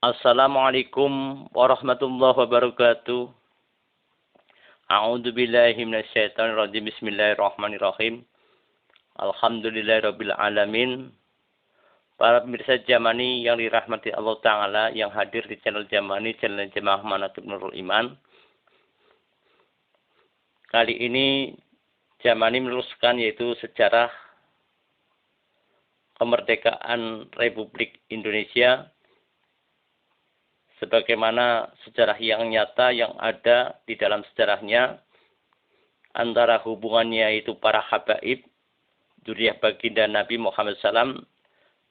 Assalamualaikum warahmatullahi wabarakatuh. A'udzu billahi minasyaitonir rajim. Bismillahirrahmanirrahim. Alhamdulillahirabbil alamin. Para pemirsa Jamani yang dirahmati Allah Ta'ala yang hadir di channel Jamani, channel Jemaah Manatul Nurul Iman. Kali ini Jamani meneruskan yaitu sejarah kemerdekaan Republik Indonesia sebagaimana sejarah yang nyata yang ada di dalam sejarahnya antara hubungannya itu para habaib, dzurriyyah baginda Nabi Muhammad SAW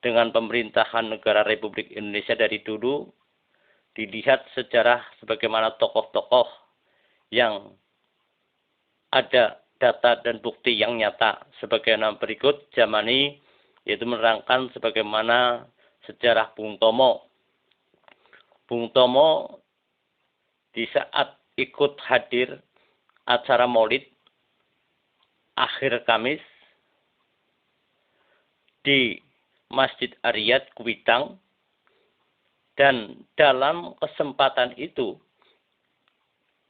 dengan pemerintahan negara Republik Indonesia dari dulu. Dilihat sejarah sebagaimana tokoh-tokoh yang ada data dan bukti yang nyata. Sebagaimana berikut Jamani yaitu menerangkan sebagaimana sejarah Bung Tomo. Bung Tomo di saat ikut hadir acara Maulid akhir Kamis di Masjid Ariyat Kuitang, dan dalam kesempatan itu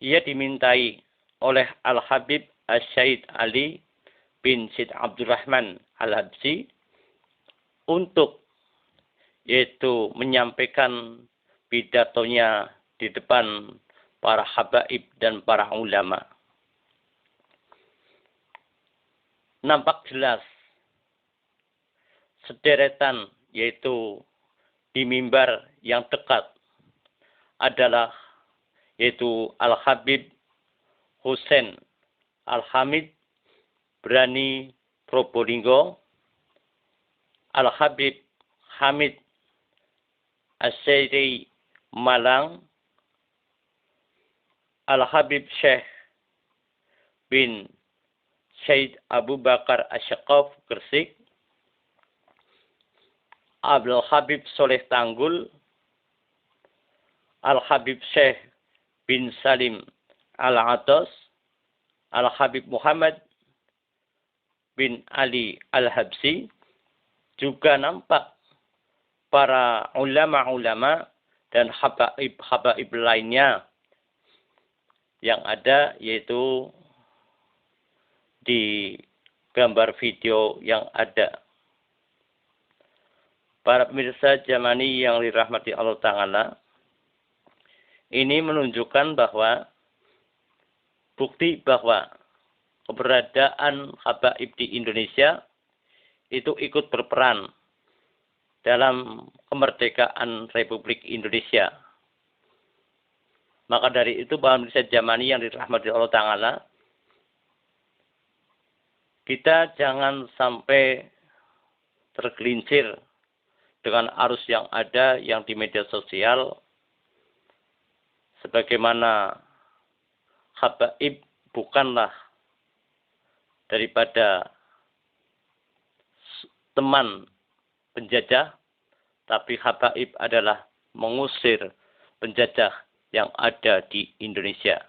ia dimintai oleh Al-Habib Asy-Syaikh Ali bin Syed Abdurrahman Al-Habsyi untuk yaitu menyampaikan pidatonya di depan para habaib dan para ulama. Nampak jelas sederetan yaitu di mimbar yang dekat adalah yaitu Al-Habib Husain Al-Hamid Brani Probolinggo, Al-Habib Hamid Asy-Syairi Malang, Al-Habib Syekh bin Syed Abu Bakar Asy-Syaqqaf Gresik, Abdul Habib Soleh Tanggul, Al-Habib Syekh bin Salim Al-Atas, Al-Habib Muhammad bin Ali Al-Habsyi. Juga nampak para ulama-ulama dan habaib-habaib lainnya yang ada yaitu di gambar video yang ada. Para pemirsa Jamani yang dirahmati Allah Ta'ala, ini menunjukkan bahwa bukti bahwa keberadaan habaib di Indonesia itu ikut berperan dalam kemerdekaan Republik Indonesia. Maka dari itu, para pemirsa Jamani yang dirahmati Allah Ta'ala, kita jangan sampai tergelincir dengan arus yang ada yang di media sosial, sebagaimana habaib bukanlah daripada teman penjajah, tapi habaib adalah mengusir penjajah yang ada di Indonesia.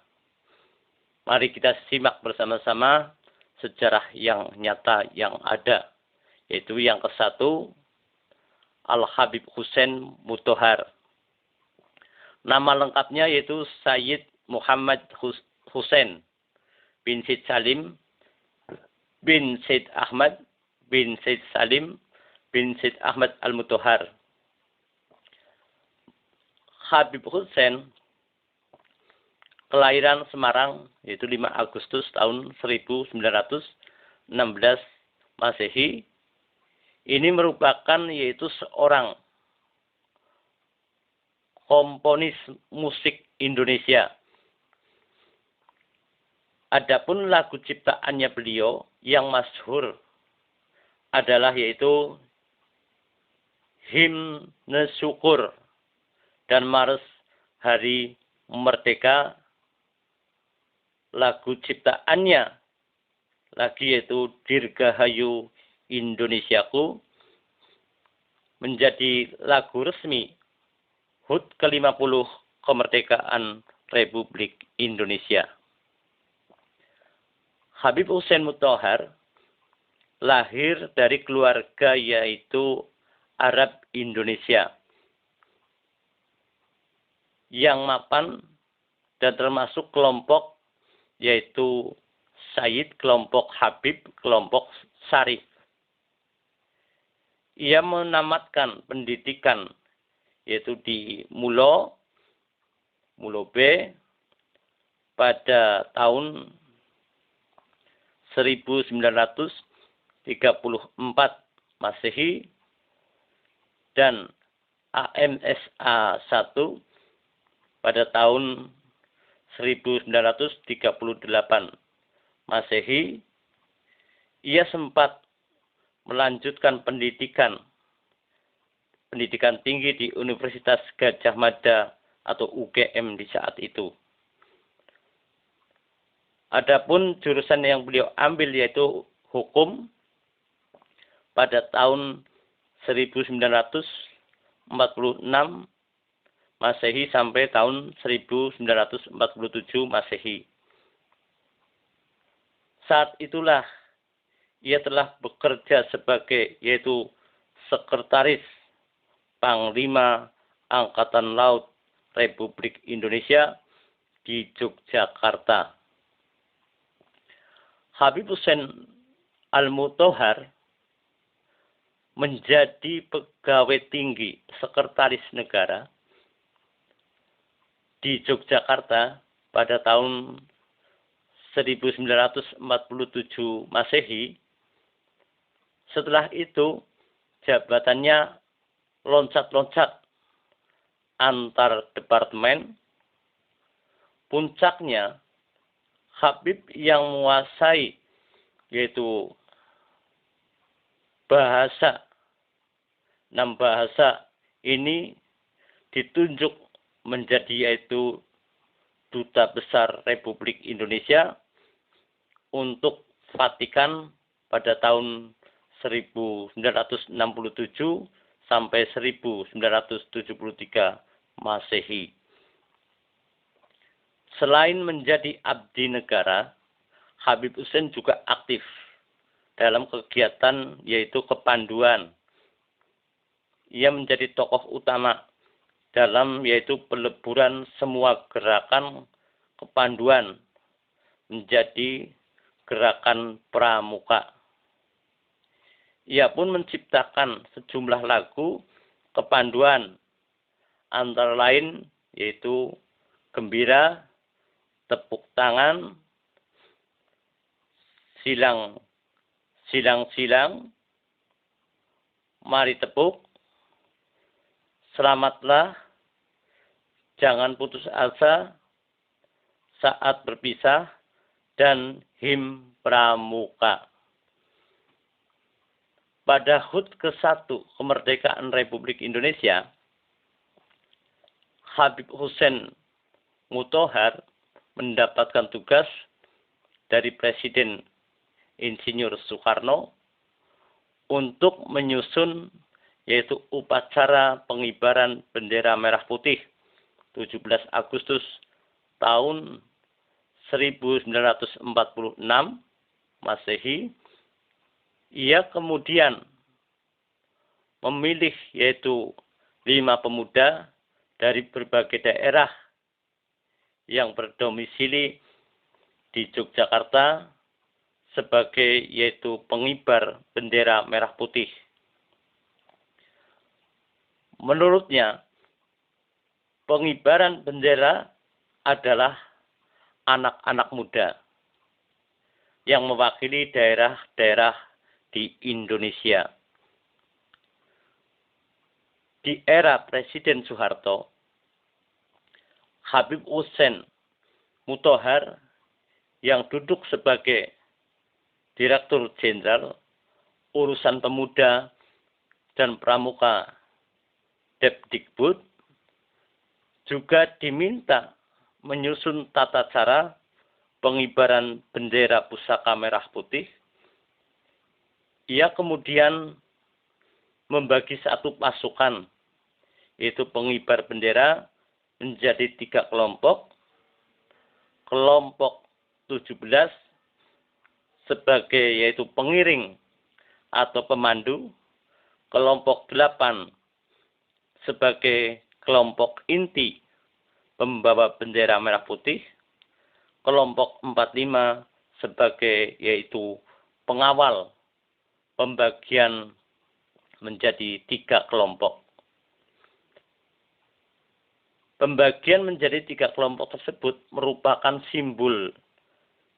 Mari kita simak bersama-sama sejarah yang nyata yang ada, yaitu yang ke-1, Al-Habib Husain Mutahhar. Nama lengkapnya yaitu Sayyid Muhammad Husain bin Syed Salim bin Syed Ahmad bin Syed Salim bin Syed Ahmad Al-Mutahhar. Habib Husain kelahiran Semarang yaitu 5 Agustus tahun 1916 Masehi. Ini merupakan yaitu seorang komponis musik Indonesia. Adapun lagu ciptaannya beliau yang masyhur adalah yaitu Himne Syukur dan Mars Hari Merdeka. Lagu ciptaannya lagi yaitu Dirgahayu Indonesiaku menjadi lagu resmi HUT ke-50 kemerdekaan Republik Indonesia. Habib Husain Mutahhar lahir dari keluarga yaitu Arab Indonesia. yang mapan dan termasuk kelompok yaitu Sayyid, kelompok Habib, kelompok Syarif. Ia menamatkan pendidikan yaitu di Mulo B pada tahun 1934 Masehi dan AMSA 1 pada tahun 1938 Masehi. Ia sempat melanjutkan pendidikan tinggi di Universitas Gadjah Mada atau UGM di saat itu. Adapun jurusan yang beliau ambil yaitu hukum pada tahun 1946 Masehi sampai tahun 1947 Masehi. Saat itulah ia telah bekerja sebagai yaitu Sekretaris Panglima Angkatan Laut Republik Indonesia di Yogyakarta. Habib Hussein Al-Mutahhar menjadi pegawai tinggi Sekretaris Negara di Yogyakarta pada tahun 1947 Masehi. Setelah itu jabatannya loncat-loncat antar departemen. Puncaknya Habib yang menguasai yaitu bahasa. 6 bahasa ini ditunjuk menjadi yaitu Duta Besar Republik Indonesia untuk Vatikan pada tahun 1967 sampai 1973 Masehi. Selain menjadi abdi negara, Habib Hussein juga aktif dalam kegiatan yaitu kepanduan. Ia menjadi tokoh utama dalam yaitu peleburan semua gerakan kepanduan menjadi gerakan pramuka. Ia pun menciptakan sejumlah lagu kepanduan, antara lain yaitu Gembira, Tepuk Tangan, Silang, Mari Tepuk, Selamatlah, Jangan Putus Asa, Saat Berpisah, dan Him Pramuka. Pada HUT ke-1 kemerdekaan Republik Indonesia, Habib Hussein Mutahhar mendapatkan tugas dari Presiden Insinyur Soekarno untuk menyusun yaitu upacara pengibaran bendera merah putih 17 Agustus tahun 1946 Masehi. Ia kemudian memilih yaitu 5 pemuda dari berbagai daerah yang berdomisili di Yogyakarta sebagai yaitu pengibar bendera merah putih. Menurutnya, pengibaran bendera adalah anak-anak muda yang mewakili daerah-daerah di Indonesia. Di era Presiden Soeharto, Habib Hussein Mutahhar yang duduk sebagai Direktur Jenderal Urusan Pemuda dan Pramuka Depdikbud juga diminta menyusun tata cara pengibaran bendera pusaka merah putih. Ia kemudian membagi satu pasukan, yaitu pengibar bendera, menjadi 3 kelompok. Kelompok 17 sebagai yaitu pengiring atau pemandu. Kelompok 8 sebagai kelompok inti pembawa bendera merah putih, kelompok 45 sebagai yaitu pengawal pembagian menjadi 3 kelompok. Pembagian menjadi 3 kelompok tersebut merupakan simbol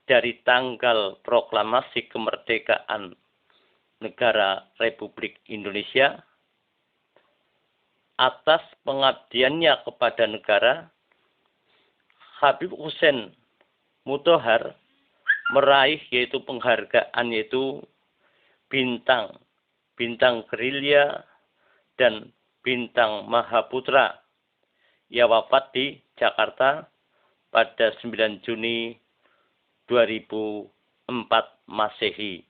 dari tanggal proklamasi kemerdekaan negara Republik Indonesia atas pengabdiannya kepada negara. Habib Hussein Mutahar meraih yaitu penghargaan yaitu bintang gerilya dan bintang Mahaputra. Ia wafat di Jakarta pada 9 Juni 2004 Masehi.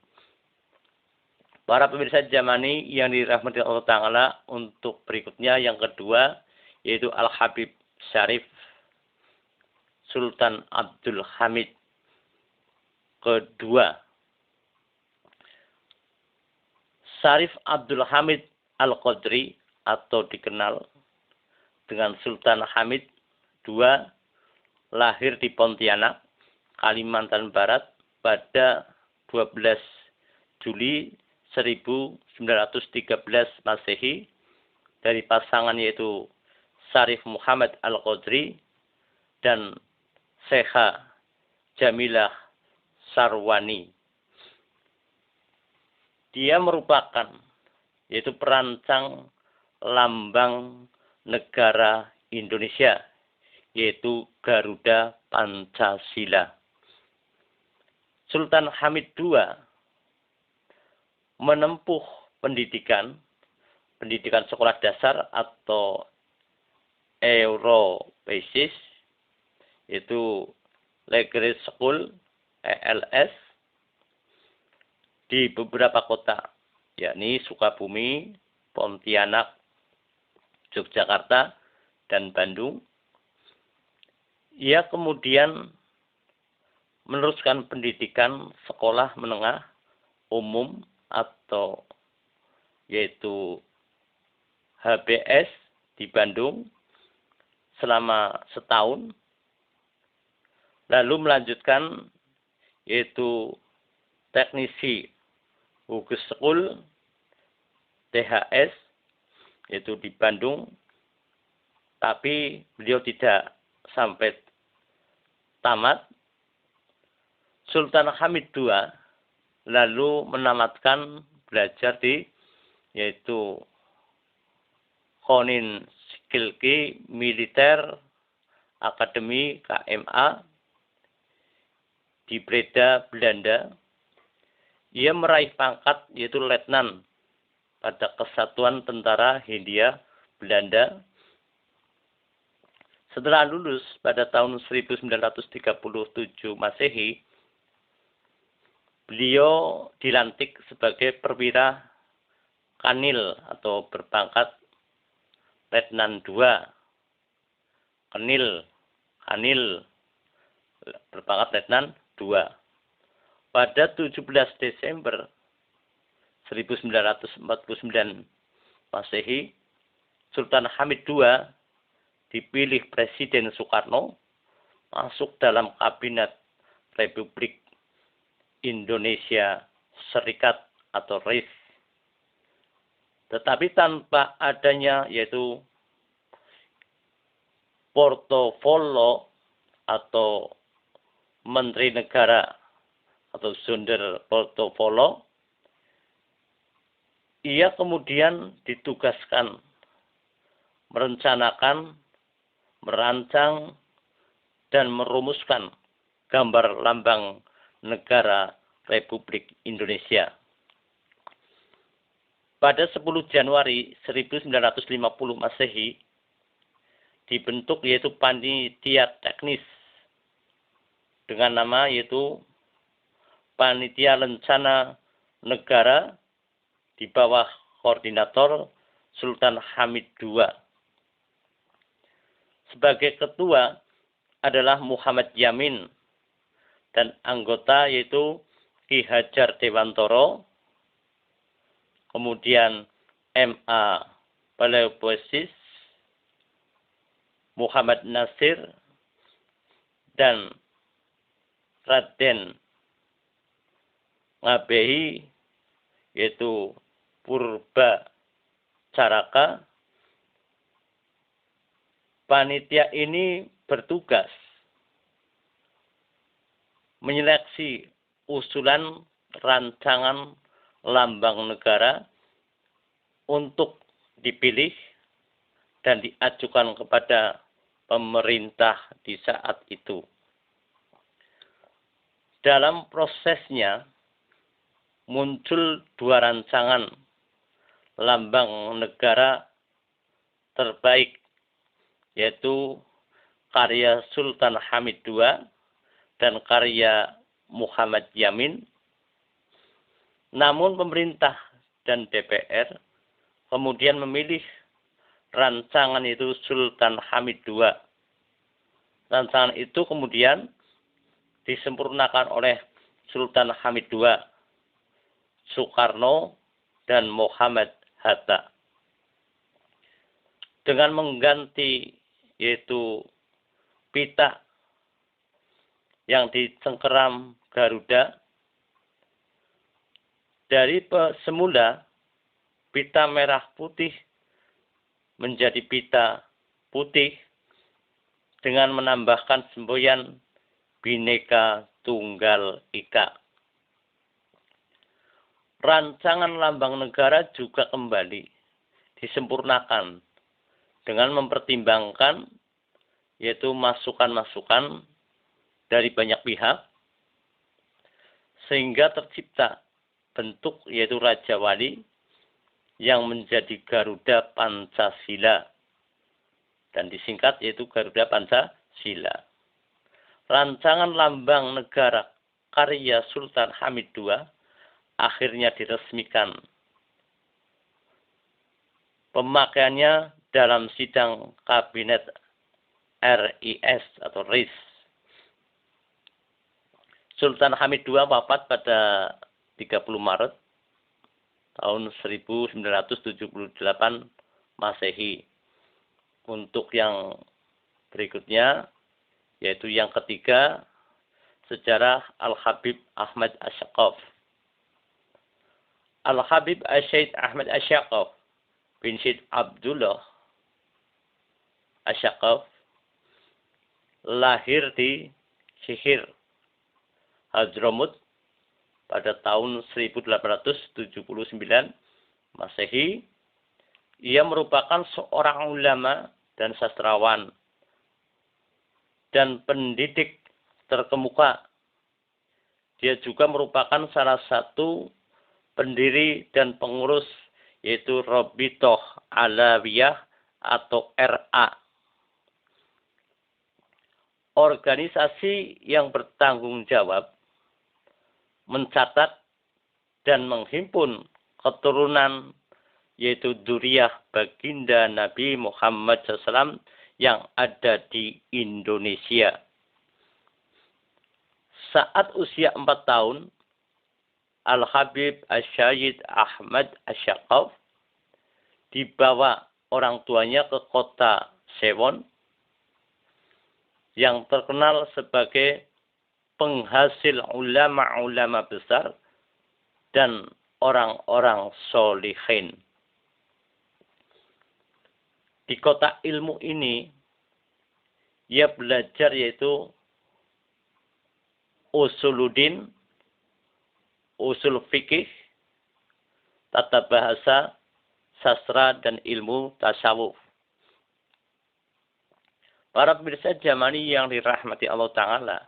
Para pemirsa Jamani yang dirahmati Allah Ta'ala, untuk berikutnya yang kedua yaitu Al-Habib Syarif Sultan Abdul Hamid kedua. Syarif Abdul Hamid Al-Qadri atau dikenal dengan Sultan Hamid II lahir di Pontianak, Kalimantan Barat pada 12 Juli 1913 Masehi dari pasangan yaitu Syarif Muhammad Al-Qadri dan Syekha Jamilah Sarwani. Dia merupakan yaitu perancang lambang negara Indonesia, yaitu Garuda Pancasila. Sultan Hamid II menempuh pendidikan sekolah dasar atau Eurobasis, yaitu Legal School ELS, di beberapa kota, yakni Sukabumi, Pontianak, Yogyakarta, dan Bandung. Ia kemudian meneruskan pendidikan sekolah menengah umum atau yaitu HBS di Bandung selama setahun, lalu melanjutkan yaitu teknisi Hughes School THS yaitu di Bandung, tapi beliau tidak sampai tamat. Sultan Hamid II lalu menamatkan belajar di yaitu Konin Skilki Militer Akademi KMA di Breda, Belanda. Ia meraih pangkat yaitu letnan pada Kesatuan Tentara Hindia Belanda. Setelah lulus pada tahun 1937 Masehi, beliau dilantik sebagai perwira Kanil atau berpangkat Letnan II. Kanil berpangkat Letnan II. Pada 17 Desember 1949 Masehi, Sultan Hamid II dipilih Presiden Soekarno masuk dalam Kabinet Republik Indonesia Serikat atau RIS. Tetapi tanpa adanya yaitu portofolio atau Menteri Negara atau Sonder Portofolio, ia kemudian ditugaskan merencanakan, merancang, dan merumuskan gambar lambang negara Republik Indonesia. Pada 10 Januari 1950 Masehi, dibentuk yaitu panitia teknis dengan nama yaitu Panitia Rencana Negara di bawah koordinator Sultan Hamid II. Sebagai ketua adalah Muhammad Yamin dan anggota yaitu Ki Hajar Dewantoro, kemudian M.A. Paleopoesis, Muhammad Nasir dan Raden Ngabehi, yaitu Purba Caraka. Panitia ini bertugas menyeleksi usulan rancangan lambang negara untuk dipilih dan diajukan kepada pemerintah di saat itu. Dalam prosesnya muncul dua rancangan lambang negara terbaik, yaitu karya Sultan Hamid II dan karya Muhammad Yamin. Namun pemerintah dan DPR kemudian memilih rancangan itu Sultan Hamid II. Rancangan itu kemudian disempurnakan oleh Sultan Hamid II, Soekarno, dan Muhammad Hatta. Dengan mengganti yaitu pita yang dicengkeram Garuda. Dari semula pita merah putih menjadi pita putih dengan menambahkan semboyan Bhinneka Tunggal Ika. Rancangan lambang negara juga kembali disempurnakan dengan mempertimbangkan yaitu masukan-masukan dari banyak pihak, sehingga tercipta bentuk yaitu Raja Wali yang menjadi Garuda Pancasila dan disingkat yaitu Garuda Pancasila. Rancangan lambang negara karya Sultan Hamid II akhirnya diresmikan. Pemakaiannya dalam sidang kabinet RIS atau RIS. Sultan Hamid II wafat pada 30 Maret tahun 1978 Masehi. Untuk yang berikutnya, yaitu yang ketiga, sejarah Al-Habib Ahmad Asyaqaf. Al-Habib Syed Ahmad Asyaqaf bin Syed Abdullah Asyaqaf lahir di Sihir, Hadramut pada tahun 1879 Masehi. Ia merupakan seorang ulama dan sastrawan dan pendidik terkemuka. Dia juga merupakan salah satu pendiri dan pengurus yaitu Rabithah Alawiyah atau RA. Organisasi yang bertanggung jawab mencatat dan menghimpun keturunan yaitu Dzurriyyah baginda Nabi Muhammad SAW yang ada di Indonesia. Saat usia 4 tahun, Al-Habib Syed Ahmad Asyaqaf dibawa orang tuanya ke kota Sewon yang terkenal sebagai penghasil ulama-ulama besar dan orang-orang solihin. Di kota ilmu ini, ia belajar yaitu usuluddin, usul fikih, tata bahasa, sastra, dan ilmu tasawuf. Para pemirsa Jamani yang dirahmati Allah Ta'ala,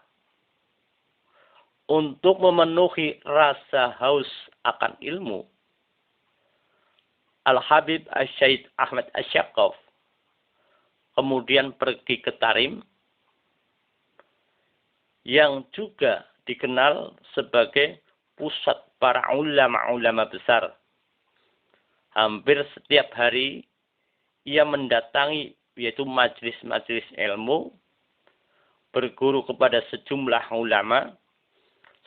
untuk memenuhi rasa haus akan ilmu, Al-Habib Syed Ahmad Asyaqaf kemudian pergi ke Tarim, yang juga dikenal sebagai pusat para ulama-ulama besar. Hampir setiap hari ia mendatangi yaitu majelis-majelis ilmu, berguru kepada sejumlah ulama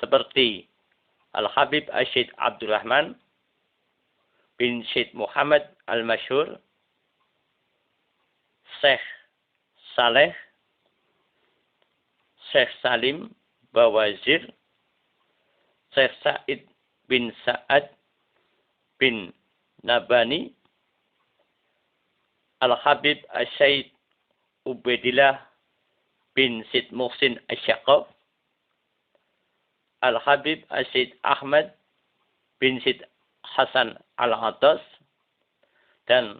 seperti Al-Habib Syed Abdurrahman bin Syed Muhammad Al-Masyhur, Syekh Saleh, Syekh Salim Bawazir, Syekh Said bin Sa'ad bin Nabani, Al-Habib Asy-Syaikh Ubaidillah bin Sid Muhsin Asy-Syaqaf, Al-Habib Asy-Syaikh Ahmad bin Sid Hasan Al-Atas, dan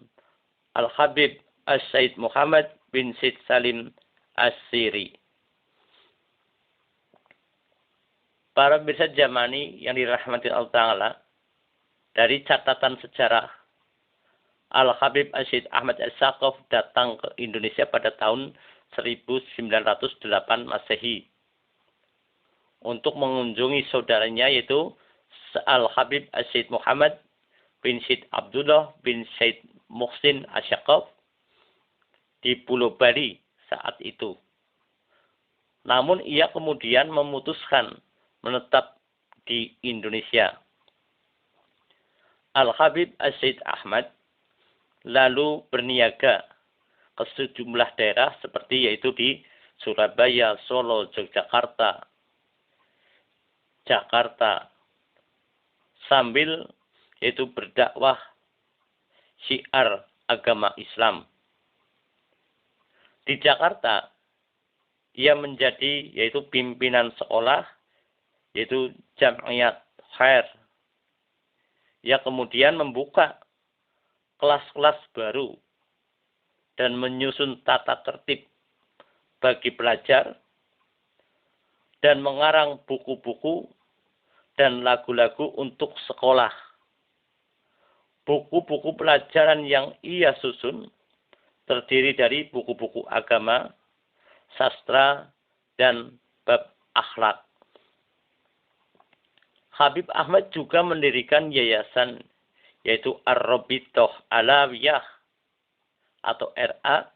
Al-Habib Asy-Syaikh Muhammad bin Sid Salim As-Siri. Para pemirsa Jamani yang dirahmati Allah Ta'ala, dari catatan sejarah, Al-Habib Asy-Syaikh Ahmad As-Syaqaf datang ke Indonesia pada tahun 1908 Masehi untuk mengunjungi saudaranya yaitu Al-Habib Asy-Syaikh Muhammad bin Syed Abdullah bin Syed Muhsin Asy-Syaqaf di Pulau Bali saat itu. Namun ia kemudian memutuskan menetap di Indonesia. Al-Habib Asy-Syaikh Ahmad lalu berniaga ke sejumlah daerah seperti yaitu di Surabaya, Solo, Yogyakarta, Jakarta, sambil yaitu berdakwah syiar agama Islam. Di Jakarta, ia menjadi yaitu pimpinan sekolah yaitu Jam'iyat Khair. Ia kemudian membuka kelas-kelas baru dan menyusun tata tertib bagi pelajar dan mengarang buku-buku dan lagu-lagu untuk sekolah. Buku-buku pelajaran yang ia susun terdiri dari buku-buku agama, sastra, dan bab akhlak. Habib Ahmad juga mendirikan yayasan yaitu Ar-Rabithah Alawiyah atau RA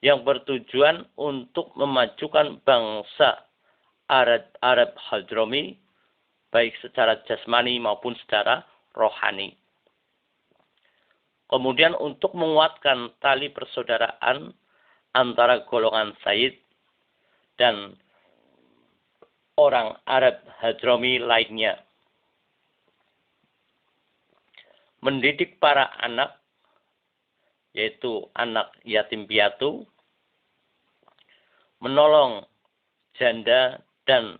yang bertujuan untuk memajukan bangsa Arab Hadrami baik secara jasmani maupun secara rohani. Kemudian untuk menguatkan tali persaudaraan antara golongan Sayyid dan orang Arab Hadrami lainnya. Mendidik para anak, yaitu anak yatim piatu, menolong janda dan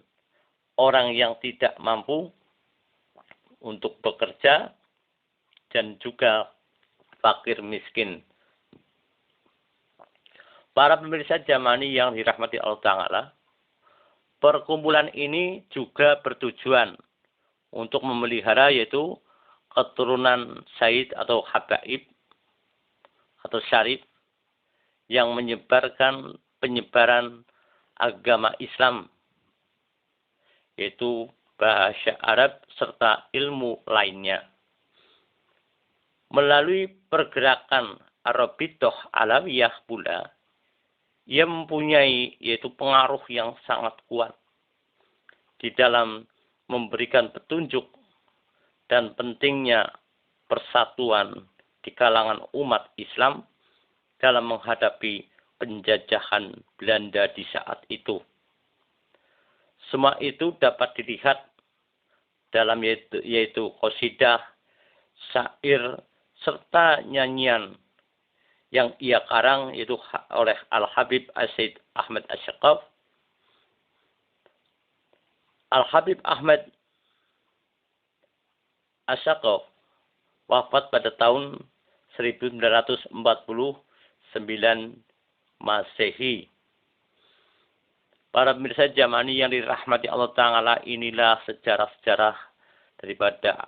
orang yang tidak mampu untuk bekerja, dan juga fakir miskin. Para pemirsa Jamani yang dirahmati Allah Ta'ala, perkumpulan ini juga bertujuan untuk memelihara yaitu keturunan Sayyid atau Habaib atau Syarif yang menyebarkan penyebaran agama Islam yaitu bahasa Arab serta ilmu lainnya. Melalui pergerakan Ar-Rabithah Alawiyah pula, ia mempunyai yaitu pengaruh yang sangat kuat di dalam memberikan petunjuk dan pentingnya persatuan di kalangan umat Islam dalam menghadapi penjajahan Belanda di saat itu. Semua itu dapat dilihat dalam yaitu qasidah, syair, serta nyanyian yang ia karang yaitu oleh Al-Habib Asy-Syaikh Ahmad Asy-Syaqaf. Al-Habib Ahmad Asy-Syaqaf wafat pada tahun 1949 Masehi. Para pemirsa Jamani yang dirahmati Allah Ta'ala, inilah sejarah-sejarah daripada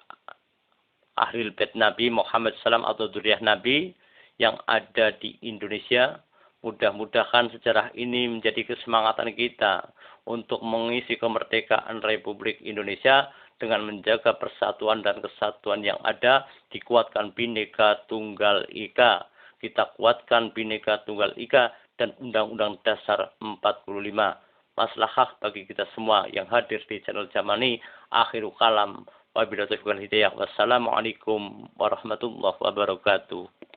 Ahlul Bait Nabi Muhammad SAW atau dzurriyyah Nabi yang ada di Indonesia. Mudah-mudahan sejarah ini menjadi kesemangatan kita untuk mengisi kemerdekaan Republik Indonesia dengan menjaga persatuan dan kesatuan yang ada, dikuatkan Bhinneka Tunggal Ika. Kita kuatkan Bhinneka Tunggal Ika dan Undang-Undang Dasar 45. Maslahah bagi kita semua yang hadir di channel Jamani. Akhiru kalam. Wabillahi taufiq wal hidayah. Wassalamualaikum warahmatullahi wabarakatuh.